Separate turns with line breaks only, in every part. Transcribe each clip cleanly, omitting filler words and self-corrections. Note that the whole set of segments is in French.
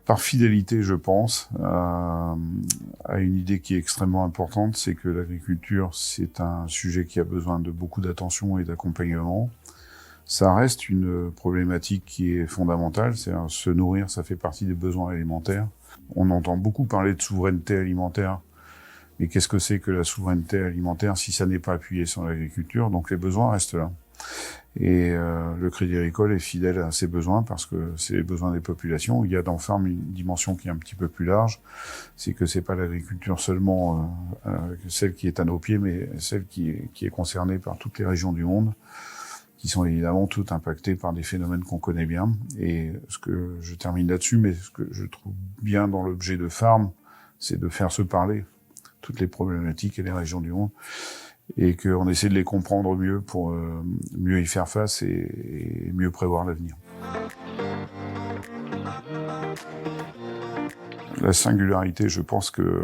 Par fidélité, je pense, à une idée qui est extrêmement importante, c'est que l'agriculture, c'est un sujet qui a besoin de beaucoup d'attention et d'accompagnement. Ça reste une problématique qui est fondamentale, c'est-à-dire se nourrir, ça fait partie des besoins alimentaires. On entend beaucoup parler de souveraineté alimentaire, mais qu'est-ce que c'est que la souveraineté alimentaire si ça n'est pas appuyé sur l'agriculture? Donc les besoins restent là. Et le Crédit Agricole est fidèle à ses besoins parce que c'est les besoins des populations. Il y a dans Farm une dimension qui est un petit peu plus large, c'est que c'est pas l'agriculture seulement celle qui est à nos pieds, mais celle qui est concernée par toutes les régions du monde, qui sont évidemment toutes impactées par des phénomènes qu'on connaît bien. Et ce que je termine là-dessus, mais ce que je trouve bien dans l'objet de Farm, c'est de faire se parler toutes les problématiques et les régions du monde, et qu'on essaie de les comprendre mieux pour mieux y faire face et mieux prévoir l'avenir. La singularité, je pense que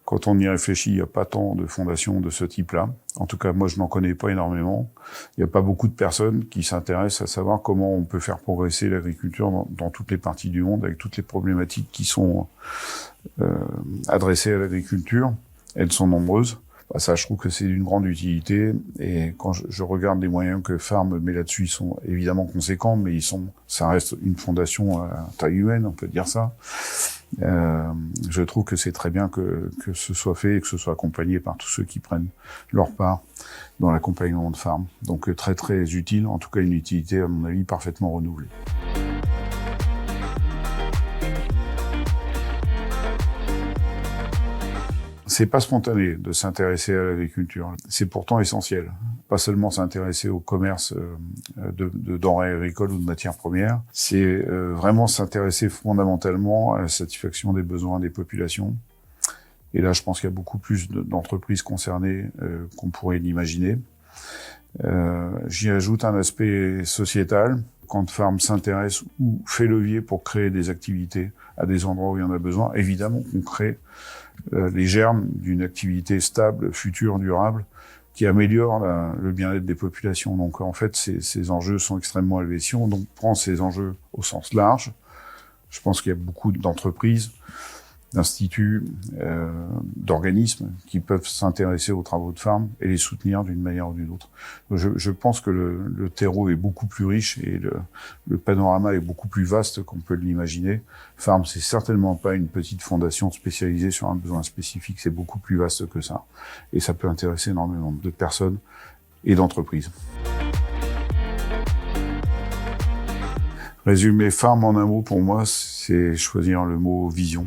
quand on y réfléchit, il n'y a pas tant de fondations de ce type-là. En tout cas, moi, je n'en connais pas énormément. Il n'y a pas beaucoup de personnes qui s'intéressent à savoir comment on peut faire progresser l'agriculture dans toutes les parties du monde, avec toutes les problématiques qui sont adressées à l'agriculture. Elles sont nombreuses. Ça, je trouve que c'est d'une grande utilité. Et quand je regarde les moyens que Farm met là-dessus, ils sont évidemment conséquents, mais ça reste une fondation à taille humaine, on peut dire ça. Je trouve que c'est très bien que ce soit fait et que ce soit accompagné par tous ceux qui prennent leur part dans l'accompagnement de Farm. Donc très très utile, en tout cas une utilité à mon avis parfaitement renouvelée. C'est pas spontané de s'intéresser à l'agriculture. C'est pourtant essentiel. Pas seulement s'intéresser au commerce de denrées agricoles ou de matières premières. C'est vraiment s'intéresser fondamentalement à la satisfaction des besoins des populations. Et là, je pense qu'il y a beaucoup plus d'entreprises concernées qu'on pourrait l'imaginer. J'y ajoute un aspect sociétal. Quand Farm s'intéresse ou fait levier pour créer des activités à des endroits où il y en a besoin, évidemment qu'on crée les germes d'une activité stable, future, durable, qui améliore le bien-être des populations. Donc en fait, ces enjeux sont extrêmement élevés. Si on donc prend ces enjeux au sens large, je pense qu'il y a beaucoup d'entreprises, d'instituts, d'organismes qui peuvent s'intéresser aux travaux de Farm et les soutenir d'une manière ou d'une autre. Je pense que le terreau est beaucoup plus riche et le panorama est beaucoup plus vaste qu'on peut l'imaginer. Farm, c'est certainement pas une petite fondation spécialisée sur un besoin spécifique, c'est beaucoup plus vaste que ça. Et ça peut intéresser énormément de personnes et d'entreprises. Résumer Farm en un mot, pour moi, c'est choisir le mot vision.